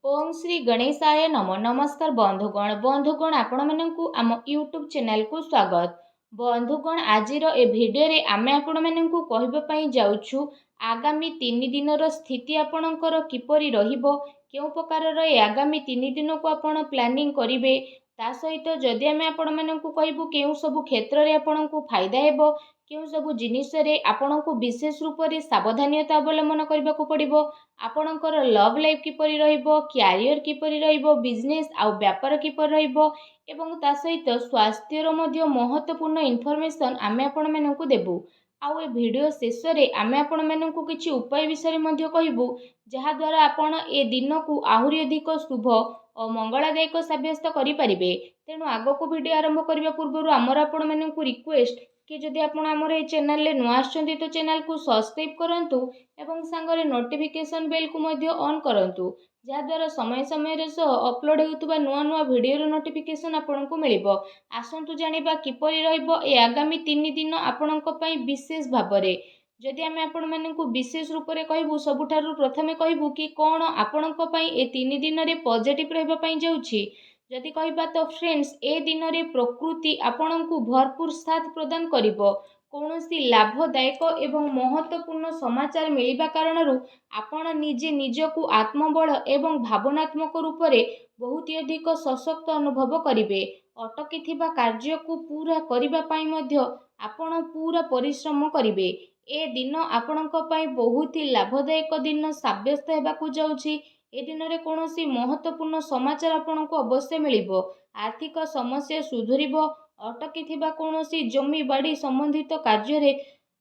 ओम श्री गणेशाय नम नमस्कार बंधुगण आपण मानकु आम यूट्यूब चैनल को स्वागत। बंधुगण आजिर ए भिडियो रे आमे आपण मानकु कहबा पई जाउछु आगामी 3 दिनर स्थिति आपणकर किपरि रहिबो, केउ प्रकार ए आगामी 3 दिन को आपण प्लानिंग करिवे, ता सहित जदि आमे आपण मानकु कहबु केउ सब क्षेत्र रे आपणकु फायदा हेबो, केउ सब जिनिस रे आपणकु विशेष रूप रे सावधानता अवलंबन करबाकू पड़िबो, आपणकर लव लाइफ किपरि रहिबो, क्यारियर किपरि रहिबो, बिजनेस आ व्यापार किपरि रहिबो एवं ता सहित स्वास्थ्यर मध्य महत्वपूर्ण इनफॉरमेशन आमे आपण मानकु देबु। आउ ए वीडियो शेष रे आमे आपण मानकु किछि उपाय विषय मध्य कहिबु, जहा द्वारा आपण ए दिन को आहुरी अधिक शुभ और मंगलदायक सब्यस्त करि परिबे। तेणु आगो को वीडियो आरंभ करबा पूर्व आमर आपण मानकु रिक्वेस्ट कि जदि आपण आमर ए चैनल ले नुआ आछंती तो चैनल को सब्सक्राइब करंतु एवं सांगरे नोटिफिकेशन बेल को मध्य ऑन करंतु, जहा द्वारा समय समय रे सो अपलोड हेउतबा नुआ नुआ वीडियो रो नोटिफिकेशन आपण को मिलिबो। आसंतु जानिबा किपरि रहइबो ए आगामी 3 दिन आपणक पई विशेष भाबरे। जदि आमे आपण मानकु विशेष रूप रे कहबु, सबुठारु प्रथमे कहबु कि कोन आपणक पई ए 3 दिन रे पॉजिटिव रहबा पई जाउछि। जदि कहबा तो फ्रेंड्स, ए दिन रे प्रकृति आपणकु भरपूर साथ प्रदान करिबो। कौनसी लाभदायक एवं महत्वपूर्ण समाचार मिलिबा कारणरू आपण निजे निजकु आत्मबल एवं भावनात्मक रूप रे बहुत अधिक सशक्त अनुभव करिवे। अटकी थिबा कार्य को पूरा करिबा पई मध्य आपण पूरा परिश्रम करिवे। ए दिन आपणक पई बहुत ही लाभदायक दिन साब्यस्त हेबाकू जाउछि। ए दिन रे कौनसी महत्वपूर्ण समाचार आपणको अवश्य मिलिबो। आर्थिक समस्या सुधुरिबो। अटकी थिबा कौनसी जमी बाड़ी संबंधित कार्य रे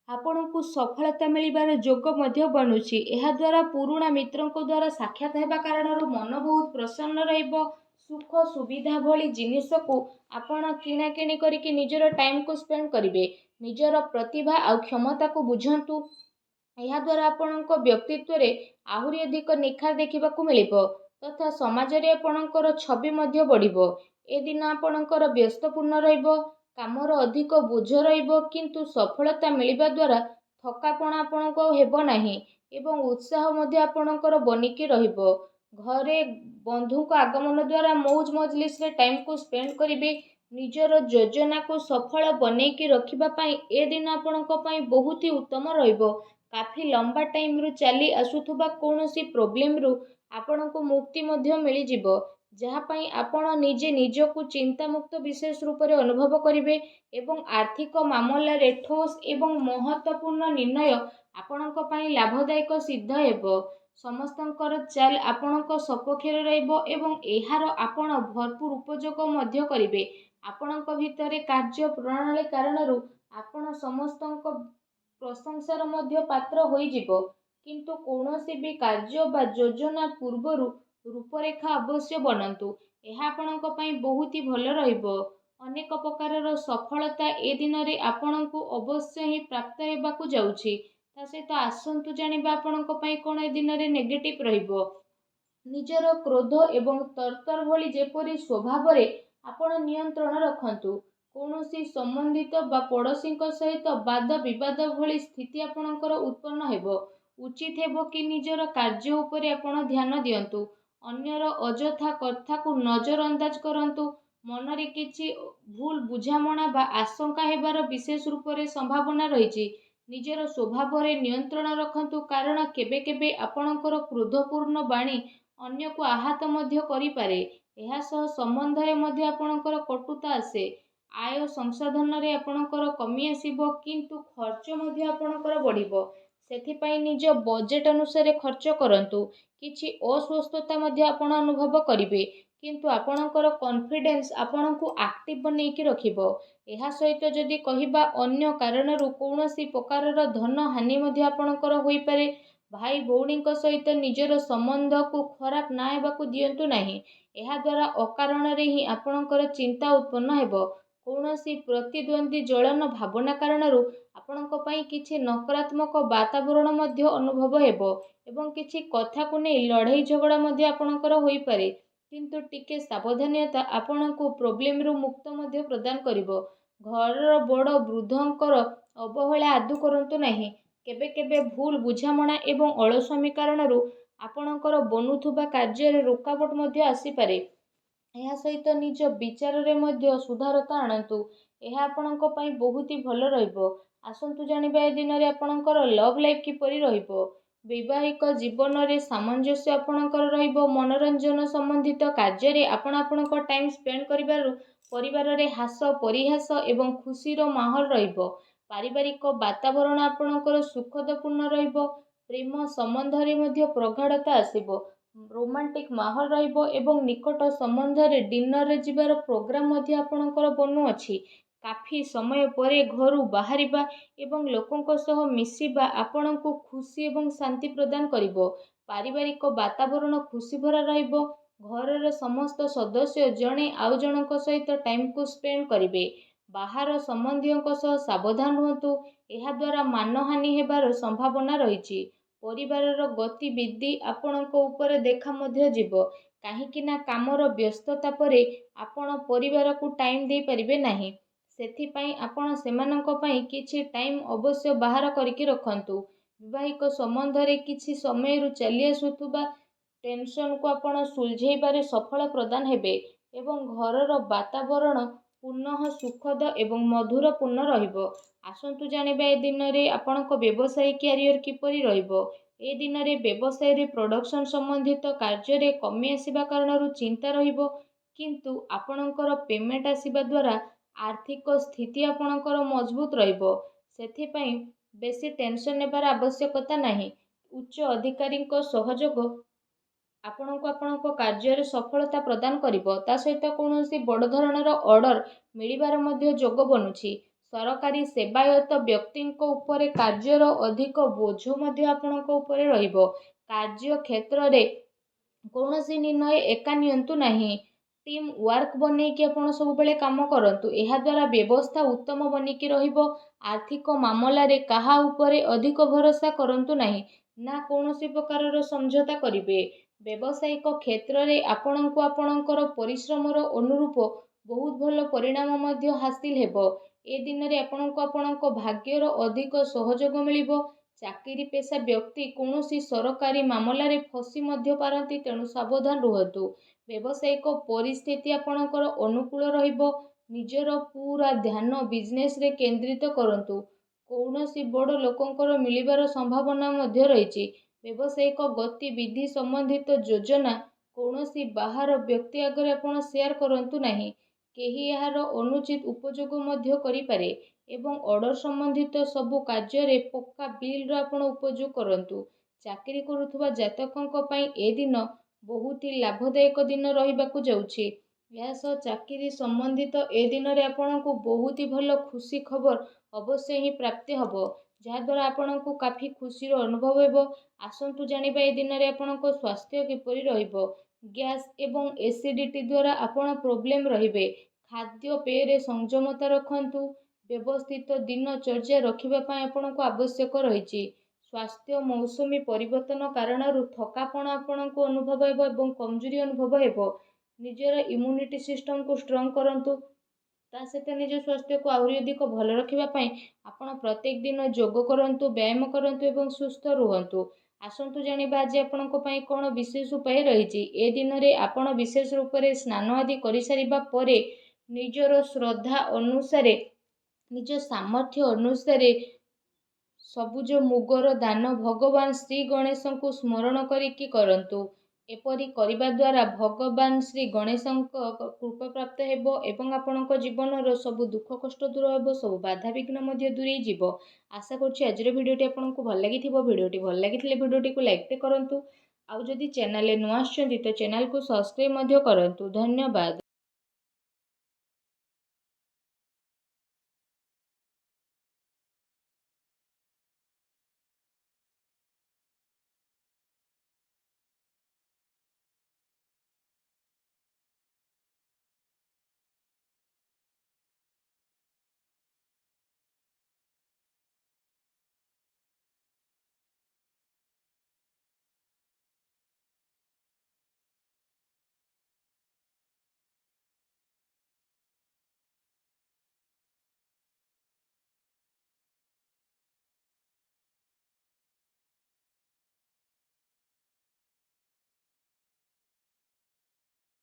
आपणको सफलता मिलिबार जोग मध्य बनुछि। एहा द्वारा पुराणा मित्रंको द्वारा साक्षात हेबा कारणरू मन बहुत प्रसन्न रहिबो। सुख सुविधा भली जिनिस को आपण किना किणी करिके निजर टाइम को स्पेंड करिवे। निजर प्रतिभा आ क्षमता को बुझंतु। यह द्वारा आपणको व्यक्तित्व रे आहुरी अधिक निखार देखिबाकू मिलिबो तथा समाज रे आपणकर छवि मध्य बढ़िबो। ए दिन आपणकर व्यस्तपूर्ण रहिबो, कामर अधिक बोझ रहिबो, किंतु सफलता मिलिबा द्वारा थकापण आपणको हेबो नाही एवं उत्साह मध्य आपणकर बनिकी रहिबो। घरे बंधु को आगमन द्वारा मौज मजलिस रे टाइम को स्पेंड करिवे। निजर योजना को सफल बनेकी रखिबा पई ए दिन आपणको पई बहुत ही उत्तम रहिबो। काफी लंबा टाइम रु चली आसुथुबा कौनसी प्रॉब्लम रु आपणको मुक्ति मध्य मिली जिवो, जहा पई आपण निजे निजकु चिंता मुक्त विशेष रूप रे अनुभव करिवे एवं आर्थिक मामला रे ठोस एवं महत्वपूर्ण निर्णय आपणक पई लाभदायक सिद्ध हेबो। समस्तंकर चाल आपणक सपक्षरे रहइबो एवं एहार आपण भरपूर उपयोग मध्य करिवे। आपणक भितरे कार्य प्रणाली कारणरू आपण समस्तंक प्रशंसार मध्य पात्र होई जिवो, किंतु कौनसी भी कार्य बा योजना पूर्वरु रूपरेखा अवश्य बनंतु। एहा आपणक पई बहुत ही भल रहिबो। अनेक प्रकारर सफलता ए दिन रे आपणकु अवश्य ही प्राप्त हेबाकू जाउछि। ता सहित आसंतु जानिबा आपणक पई कोन ए दिन रे नेगेटिव रहिबो। निजर क्रोध एवं तरतर भली जेपरि स्वभाव रे आपण नियंत्रण रखंतु। कौनसी संबंधित बा पड़ोसी सहित वाद विवाद भली स्थिति आपणकर उत्पन्न हेबो। उचित हेबो कि निजर कार्य उपरे आपण ध्यान दियंतु। अन्यर अजथा कथा को नजर अंदाज करंतु। मन रे किछि भूल बुझामणा बा आशंका हेबार विशेष रूप रे संभावना रहिछि। निजर स्वभाव रे नियंत्रण रखंतु, कारण केबे केबे आपणकर क्रोधपूर्ण बाणी अन्य को आहत मध्य करि पारे। एहा सह संबंध रे मध्य आपणकर कटुता आसे। आय संसाधन रे आपणकर कमी आसीबो, किंतु खर्च मध्य आपणकर बढ़िबो। सेथिपाई निज बजेट अनुसार खर्च करंतु। किछि अस्वस्थता मध्य आपण अनुभव करिवे, किंतु आपणकर कॉन्फिडेंस आपणकु एक्टिव बनेकी रखिबो। एहा सहित जदि कहिबा अन्य कारणरू कौनसी प्रकारर धन हानि मध्य आपणकर होई पारे। भाई भौणी सहित निजर संबंध को खराब ना हेबाकू दियंतु नाही। एहा द्वारा अकारण रे ही आपणकर चिंता उत्पन्न हेबो। कौनसी प्रतिद्वंदी जलन भावना कारणरू आपणक पई किछि नकारात्मक वातावरण मध्य अनुभव हेबो एवं किछि कथा को नै लड़ाई झगड़ा मध्य आपणकर होई पारे, किंतु टिके सावधानता आपणको प्रॉब्लम रु मुक्त मध्य प्रदान करिवो। घर बड़ वृद्धंकर अवहेला आदु करंतु नाही। केबे केबे भूल बुझामणा एवं अलस्वामी कारणरू ଆପଣଙ୍କର ବନୁଥିବା କାର୍ଯ୍ୟରେ ରୋକାବଟ ମଧ୍ୟ ଆସିପାରେ। ଏହା ସହିତ ନିଜ ବିଚାରରେ ମଧ୍ୟ ସୁଧାରତା ଆଣନ୍ତୁ। ଏହା ଆପଣଙ୍କ ପାଇଁ ବହୁତ ହି ଭଲ ରହିବ। ଆସନ୍ତୁ ଜାଣିବା ଏ ଦିନରେ ଆପଣଙ୍କର ଲଭ୍ ଲାଇଫ୍ କିପରି ରହିବ। ବୈବାହିକ ଜୀବନରେ ସାମଞ୍ଜସ୍ୟ ଆପଣଙ୍କର ରହିବ। ମନୋରଞ୍ଜନ ସମ୍ବନ୍ଧିତ କାର୍ଯ୍ୟରେ ଆପଣ ଆପଣଙ୍କ ଟାଇମ୍ ସ୍ପେଣ୍ଡ କରିବାରୁ ପରିବାରରେ ହାସ ପରିହାସ ଏବଂ ଖୁସିର ମାହୋଲ ରହିବ। ପାରିବାରିକ ବାତାବରଣ ଆପଣଙ୍କର ସୁଖଦପୂର୍ଣ୍ଣ ରହିବ। ପ୍ରେମ ସମ୍ବନ୍ଧରେ ମଧ୍ୟ ପ୍ରଗାଢ଼ତା ଆସିବ। ରୋମାଣ୍ଟିକ ମାହୋଲ ରହିବ ଏବଂ ନିକଟ ସମ୍ବନ୍ଧରେ ଡିନରରେ ଯିବାର ପ୍ରୋଗ୍ରାମ ମଧ୍ୟ ଆପଣଙ୍କର ବନୁଅଛି। କାଫି ସମୟ ପରେ ଘରୁ ବାହାରିବା ଏବଂ ଲୋକଙ୍କ ସହ ମିଶିବା ଆପଣଙ୍କୁ ଖୁସି ଏବଂ ଶାନ୍ତି ପ୍ରଦାନ କରିବ। ପାରିବାରିକ ବାତାବରଣ ଖୁସି ଭରା ରହିବ। ଘରର ସମସ୍ତ ସଦସ୍ୟ ଜଣେ ଆଉ ଜଣଙ୍କ ସହିତ ଟାଇମକୁ ସ୍ପେଣ୍ଡ କରିବେ। ବାହାର ସମ୍ବନ୍ଧୀୟଙ୍କ ସହ ସାବଧାନ ରୁହନ୍ତୁ। ଏହାଦ୍ୱାରା ମାନହାନି ହେବାର ସମ୍ଭାବନା ରହିଛି। ପରିବାରର ଗତିବିଧି ଆପଣଙ୍କ ଉପରେ ଦେଖା ମଧ୍ୟ ଯିବ। କାହିଁକି ନା କାମର ବ୍ୟସ୍ତତା ପରେ ଆପଣ ପରିବାରକୁ ଟାଇମ୍ ଦେଇପାରିବେ ନାହିଁ। ସେଥିପାଇଁ ଆପଣ ସେମାନଙ୍କ ପାଇଁ କିଛି ଟାଇମ୍ ଅବଶ୍ୟ ବାହାର କରିକି ରଖନ୍ତୁ। ବୈବାହିକ ସମ୍ବନ୍ଧରେ କିଛି ସମୟରୁ ଚାଲି ଆସୁଥିବା ଟେନସନକୁ ଆପଣ ସୁଲଝେଇବାରେ ସଫଳ ପ୍ରଦାନ ହେବେ ଏବଂ ଘରର ବାତାବରଣ ପୁନଃ ସୁଖଦ ଏବଂ ମଧୁରପୂର୍ଣ୍ଣ ରହିବ। ଆସନ୍ତୁ ଜାଣିବା ଏ ଦିନରେ ଆପଣଙ୍କ ବ୍ୟବସାୟିକ କ୍ୟାରିୟର କିପରି ରହିବ। ଏ ଦିନରେ ବ୍ୟବସାୟରେ ପ୍ରଡକ୍ସନ ସମ୍ବନ୍ଧିତ କାର୍ଯ୍ୟରେ କମି ଆସିବା କାରଣରୁ ଚିନ୍ତା ରହିବ, କିନ୍ତୁ ଆପଣଙ୍କର ପେମେଣ୍ଟ ଆସିବା ଦ୍ୱାରା ଆର୍ଥିକ ସ୍ଥିତି ଆପଣଙ୍କର ମଜବୁତ ରହିବ। ସେଥିପାଇଁ ବେଶୀ ଟେନସନ ନେବାର ଆବଶ୍ୟକତା ନାହିଁ। ଉଚ୍ଚ ଅଧିକାରୀଙ୍କ ସହଯୋଗ ଆପଣଙ୍କୁ ଆପଣଙ୍କ କାର୍ଯ୍ୟରେ ସଫଳତା ପ୍ରଦାନ କରିବ। ତା ସହିତ କୌଣସି ବଡ଼ ଧରଣର ଅର୍ଡର ମିଳିବାର ମଧ୍ୟ ଯୋଗ ବନୁଛି। ସରକାରୀ ସେବାୟତ ବ୍ୟକ୍ତିଙ୍କ ଉପରେ କାର୍ଯ୍ୟର ଅଧିକ ବୋଝ ମଧ୍ୟ ଆପଣଙ୍କ ଉପରେ ରହିବ। କାର୍ଯ୍ୟ କ୍ଷେତ୍ରରେ କୌଣସି ନିର୍ଣ୍ଣୟ ଏକା ନିଅନ୍ତୁ ନାହିଁ। ଟିମ୍ ୱାର୍କ ବନେଇକି ଆପଣ ସବୁବେଳେ କାମ କରନ୍ତୁ। ଏହାଦ୍ୱାରା ବ୍ୟବସ୍ଥା ଉତ୍ତମ ବନିକି ରହିବ। ଆର୍ଥିକ ମାମଲାରେ କାହା ଉପରେ ଅଧିକ ଭରସା କରନ୍ତୁ ନାହିଁ, ନା କୌଣସି ପ୍ରକାରର ସମଝୋତା କରିବେ। ବ୍ୟବସାୟିକ କ୍ଷେତ୍ରରେ ଆପଣଙ୍କୁ ଆପଣଙ୍କର ପରିଶ୍ରମର ଅନୁରୂପ ବହୁତ ଭଲ ପରିଣାମ ମଧ୍ୟ ହାସିଲ ହେବ। ଏ ଦିନରେ ଆପଣଙ୍କୁ ଆପଣଙ୍କ ଭାଗ୍ୟର ଅଧିକ ସହଯୋଗ ମିଳିବ। ଚାକିରି ପେଶା ବ୍ୟକ୍ତି କୌଣସି ସରକାରୀ ମାମଲାରେ ଫସି ମଧ୍ୟ ପାରନ୍ତି, ତେଣୁ ସାବଧାନ ରୁହନ୍ତୁ। ବ୍ୟବସାୟିକ ପରିସ୍ଥିତି ଆପଣଙ୍କର ଅନୁକୂଳ ରହିବ। ନିଜର ପୁରା ଧ୍ୟାନ ବିଜନେସରେ କେନ୍ଦ୍ରିତ କରନ୍ତୁ। କୌଣସି ବଡ଼ ଲୋକଙ୍କର ମିଳିବାର ସମ୍ଭାବନା ମଧ୍ୟ ରହିଛି। ବ୍ୟବସାୟିକ ଗତିବିଧି ସମ୍ବନ୍ଧିତ ଯୋଜନା କୌଣସି ବାହାର ବ୍ୟକ୍ତି ଆଗରେ ଆପଣ ସେୟାର କରନ୍ତୁ ନାହିଁ। କେହି ଏହାର ଅନୁଚିତ ଉପଯୋଗ ମଧ୍ୟ କରିପାରେ ଏବଂ ଅର୍ଡର ସମ୍ବନ୍ଧିତ ସବୁ କାର୍ଯ୍ୟରେ ପକ୍କା ବିଲ୍ର ଆପଣ ଉପଯୋଗ କରନ୍ତୁ। ଚାକିରି କରୁଥିବା ଜାତକଙ୍କ ପାଇଁ ଏ ଦିନ ବହୁତ ହି ଲାଭଦାୟକ ଦିନ ରହିବାକୁ ଯାଉଛି। ଏହା ସହ ଚାକିରି ସମ୍ବନ୍ଧିତ ଏ ଦିନରେ ଆପଣଙ୍କୁ ବହୁତ ହି ଭଲ ଖୁସି ଖବର ଅବଶ୍ୟ ହିଁ ପ୍ରାପ୍ତି ହେବ, ଯାହାଦ୍ୱାରା ଆପଣଙ୍କୁ କାଫି ଖୁସିର ଅନୁଭବ ହେବ। ଆସନ୍ତୁ ଜାଣିବା ଏ ଦିନରେ ଆପଣଙ୍କ ସ୍ୱାସ୍ଥ୍ୟ କିପରି ରହିବ। ଗ୍ୟାସ୍ ଏବଂ ଏସିଡିଟି ଦ୍ୱାରା ଆପଣ ପ୍ରୋବ୍ଲେମ ରହିବେ। ଖାଦ୍ୟପେୟରେ ସଂଯମତା ରଖନ୍ତୁ। ବ୍ୟବସ୍ଥିତ ଦିନଚର୍ଯ୍ୟା ରଖିବା ପାଇଁ ଆପଣଙ୍କୁ ଆବଶ୍ୟକ ରହିଛି। ସ୍ୱାସ୍ଥ୍ୟ ମୌସୁମୀ ପରିବର୍ତ୍ତନ କାରଣରୁ ଥକାପଣ ଆପଣଙ୍କୁ ଅନୁଭବ ହେବ ଏବଂ କମଜୋରି ଅନୁଭବ ହେବ। ନିଜର ଇମ୍ୟୁନିଟି ସିଷ୍ଟମକୁ ଷ୍ଟ୍ରଙ୍ଗ କରନ୍ତୁ। ତା ସହିତ ନିଜ ସ୍ୱାସ୍ଥ୍ୟକୁ ଆହୁରି ଅଧିକ ଭଲ ରଖିବା ପାଇଁ ଆପଣ ପ୍ରତ୍ୟେକ ଦିନ ଯୋଗ କରନ୍ତୁ, ବ୍ୟାୟାମ କରନ୍ତୁ ଏବଂ ସୁସ୍ଥ ରୁହନ୍ତୁ। ଆସନ୍ତୁ ଜାଣିବା ଆଜି ଆପଣଙ୍କ ପାଇଁ କ'ଣ ବିଶେଷ ଉପାୟ ରହିଛି। ଏ ଦିନରେ ଆପଣ ବିଶେଷ ରୂପରେ ସ୍ନାନ ଆଦି କରିସାରିବା ପରେ ନିଜର ଶ୍ରଦ୍ଧା ଅନୁସାରେ, ନିଜ ସାମର୍ଥ୍ୟ ଅନୁସାରେ ସବୁଜ ମୁଗର ଦାନ ଭଗବାନ ଶ୍ରୀ ଗଣେଶଙ୍କୁ ସ୍ମରଣ କରିକି କରନ୍ତୁ। ଏପରି କରିବା ଦ୍ୱାରା ଭଗବାନ ଶ୍ରୀ ଗଣେଶଙ୍କ କୃପା ପ୍ରାପ୍ତ ହେବ ଏବଂ ଆପଣଙ୍କ ଜୀବନର ସବୁ ଦୁଃଖ କଷ୍ଟ ଦୂର ହେବ, ସବୁ ବାଧାବିଘ୍ନ ମଧ୍ୟ ଦୂରେଇ ଯିବ। ଆଶା କରୁଛି ଆଜିର ଭିଡ଼ିଓଟି ଆପଣଙ୍କୁ ଭଲ ଲାଗିଥିବ। ଭିଡ଼ିଓଟି ଭଲ ଲାଗିଥିଲେ ଭିଡ଼ିଓଟିକୁ ଲାଇକ୍ କରନ୍ତୁ। ଆଉ ଯଦି ଚ୍ୟାନେଲରେ ନୂଆ ଆସିଛନ୍ତି ତ ଚ୍ୟାନେଲକୁ ସବସ୍କ୍ରାଇବ୍ ମଧ୍ୟ କରନ୍ତୁ। ଧନ୍ୟବାଦ।